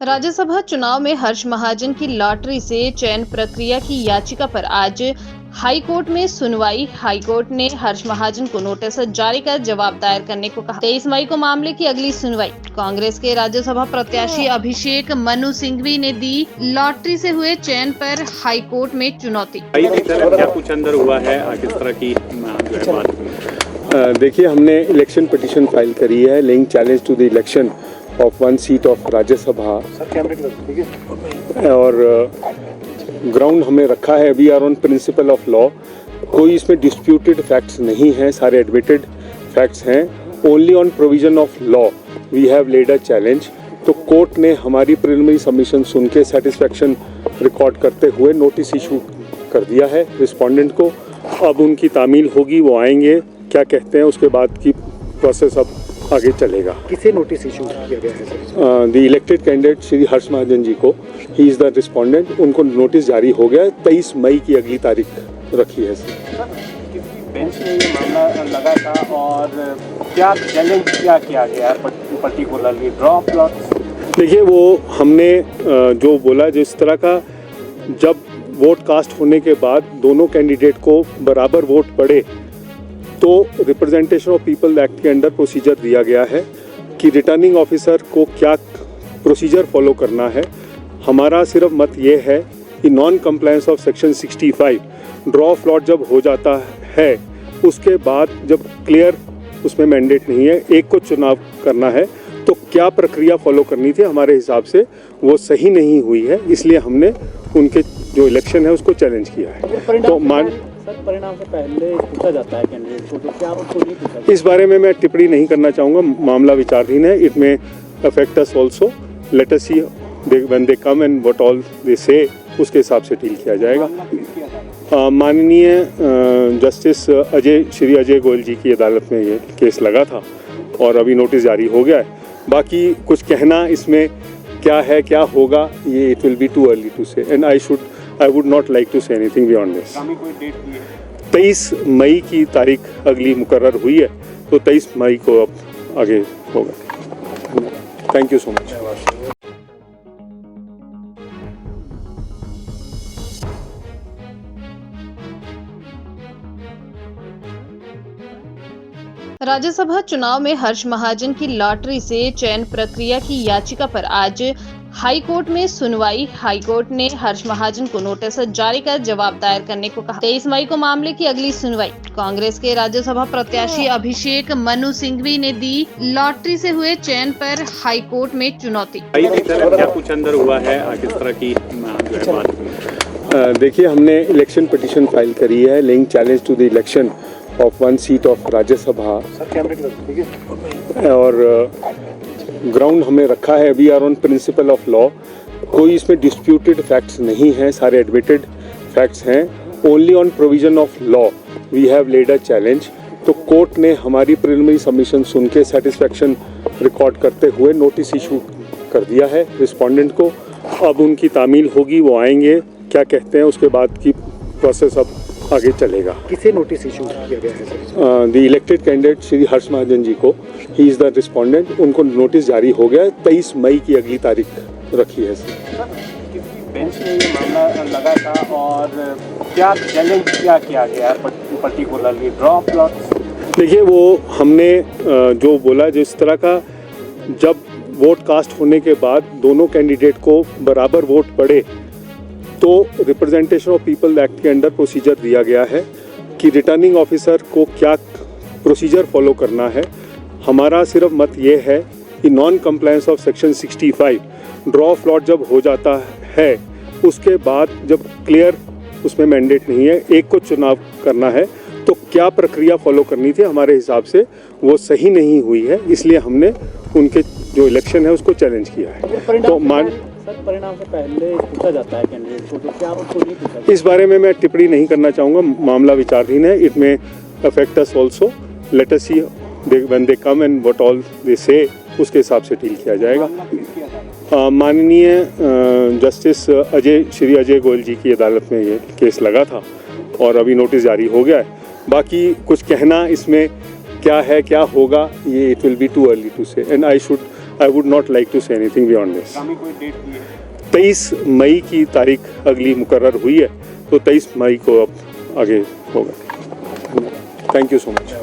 राज्यसभा चुनाव में हर्ष महाजन की लॉटरी से चयन प्रक्रिया की याचिका पर आज हाई कोर्ट में सुनवाई। हाई कोर्ट ने हर्ष महाजन को नोटिस जारी कर जवाब दायर करने को कहा। 23 मई को मामले की अगली सुनवाई। कांग्रेस के राज्यसभा प्रत्याशी अभिषेक मनु सिंघवी ने दी लॉटरी से हुए चयन पर हाई कोर्ट में चुनौती। क्या कुछ अंदर हुआ है, किस तरह की बात? देखिए, हमने इलेक्शन पिटीशन फाइल करी है laying challenge to the election of 1 seat of Rajya Sabha और ग्राउंड हमने रखा है we are on principle of law. कोई इसमें डिस्प्यूटेड फैक्ट्स नहीं हैं, सारे एडमिटेड फैक्ट्स हैं। Only on provision of law we have laid a challenge. तो कोर्ट ने हमारी प्रिलिमिनरी सबमिशन सुन के सेटिस्फैक्शन रिकॉर्ड करते हुए नोटिस इशू कर दिया है रिस्पोंडेंट को। अब उनकी तामील होगी, वो आएंगे, क्या कहते हैं उसके बाद की प्रोसेस अब आगे चलेगा। किसे नोटिस इशू किया गया है? The elected candidate Shri Harsh Mahajan ji को, ही इज़ द रिस्पोंडेंट। उनको नोटिस जारी हो गया है, 23 मई की अगली तारीख रखी है। बेंच में ये मामला लगा था और क्या चैलेंज क्या किया गया पर्टिकुलरली ड्रॉ प्लॉट्स? देखिए, वो हमने जो बोला, जिस तरह का जब वोट कास्ट होने के बाद दोनों कैंडिडेट को बराबर वोट पड़े तो रिप्रेजेंटेशन ऑफ पीपल एक्ट के अंडर प्रोसीजर दिया गया है कि रिटर्निंग ऑफिसर को क्या प्रोसीजर फॉलो करना है। हमारा सिर्फ मत ये है कि नॉन कंप्लायंस ऑफ सेक्शन 65 ड्रॉ फ्लॉट जब हो जाता है उसके बाद जब क्लियर उसमें मैंडेट नहीं है, एक को चुनाव करना है, तो क्या प्रक्रिया फॉलो करनी थी, हमारे हिसाब से वो सही नहीं हुई है। इसलिए हमने उनके जो इलेक्शन है उसको चैलेंज किया है। तो परिणाम से पहले पूछा जाता है कैंडिडेट को, तो क्या उनको नहीं पूछा? इस बारे में मैं टिप्पणी नहीं करना चाहूँगा, मामला विचाराधीन है। इट में affect us also. Let us see when they come and what all they से, उसके हिसाब से डील किया जाएगा। माननीय जस्टिस श्री अजय गोयल जी की अदालत में ये केस लगा था और अभी नोटिस जारी हो गया है। बाकी कुछ कहना इसमें क्या है, क्या होगा, ये it will be too early to say and I would not like to say anything beyond this. 23 मई की तारीख अगली मुकर्रर हुई है, तो 23 मई को अब आगे होगा। Thank you so much. Rajya Sabha चुनाव में हर्ष महाजन की लॉटरी से चयन प्रक्रिया की याचिका पर आज हाई कोर्ट में सुनवाई। हाई कोर्ट ने हर्ष महाजन को नोटिस जारी कर जवाब दायर करने को कहा। 23 मई को मामले की अगली सुनवाई। कांग्रेस के राज्यसभा प्रत्याशी अभिषेक मनु सिंघवी ने दी लॉटरी से हुए चयन पर हाई कोर्ट में चुनौती। क्या कुछ अंदर हुआ है, किस तरह की बात? देखिए, हमने इलेक्शन पिटीशन फाइल करी है laying challenge to the election of 1 seat of Rajya Sabha और ग्राउंड हमने रखा है we are on principle of law. कोई इसमें डिस्प्यूटेड फैक्ट्स नहीं हैं, सारे एडमिटेड फैक्ट्स हैं। Only on provision of law we have laid a challenge. तो कोर्ट ने हमारी प्रिलिमिनरी सबमिशन सुन के सेटिस्फैक्शन रिकॉर्ड करते हुए नोटिस इशू कर दिया है रिस्पोंडेंट को। अब उनकी तामील होगी, वो आएंगे, क्या कहते हैं उसके बाद की प्रोसेस अब आगे चलेगा। किसे नोटिस इशू किया गया है? The elected candidate Shri Harsh Mahajan ji को, ही इज़ द रिस्पोंडेंट। उनको नोटिस जारी हो गया है, 23 मई की अगली तारीख रखी है। बेंच में ये मामला लगा था और क्या चैलेंज क्या किया गया पर्टिकुलरली ड्रॉ प्लॉट्स? देखिए, वो हमने जो बोला, जिस तरह का जब वोट कास्ट होने के बाद दोनों कैंडिडेट को बराबर वोट पड़े तो रिप्रेजेंटेशन ऑफ पीपल एक्ट के अंडर प्रोसीजर दिया गया है कि रिटर्निंग ऑफिसर को क्या प्रोसीजर फॉलो करना है। हमारा सिर्फ मत ये है कि नॉन कंप्लायंस ऑफ सेक्शन 65 ड्रॉ फ्लॉट जब हो जाता है उसके बाद जब क्लियर उसमें मैंडेट नहीं है, एक को चुनाव करना है, तो क्या प्रक्रिया फॉलो करनी थी, हमारे हिसाब से वो सही नहीं हुई है। इसलिए हमने उनके जो इलेक्शन है उसको चैलेंज किया है। तो परिणाम से पहले पूछा जाता है कैंडिडेट को, तो क्या उनको नहीं पूछा? इस बारे में मैं टिप्पणी नहीं करना चाहूँगा, मामला विचाराधीन है। इट में affect us also. Let us see when they come and what all they से, उसके हिसाब से डील किया जाएगा। माननीय जस्टिस श्री अजय गोयल जी की अदालत में ये केस लगा था और अभी नोटिस जारी हो गया है। बाकी कुछ कहना इसमें क्या है, क्या होगा, ये it will be too early to say and I would not like to say anything beyond this. आगामी कोई डेट की है? 23 मई की तारीख अगली मुकर्रर हुई है, तो 23 मई को अब आगे होगा। Thank you so much.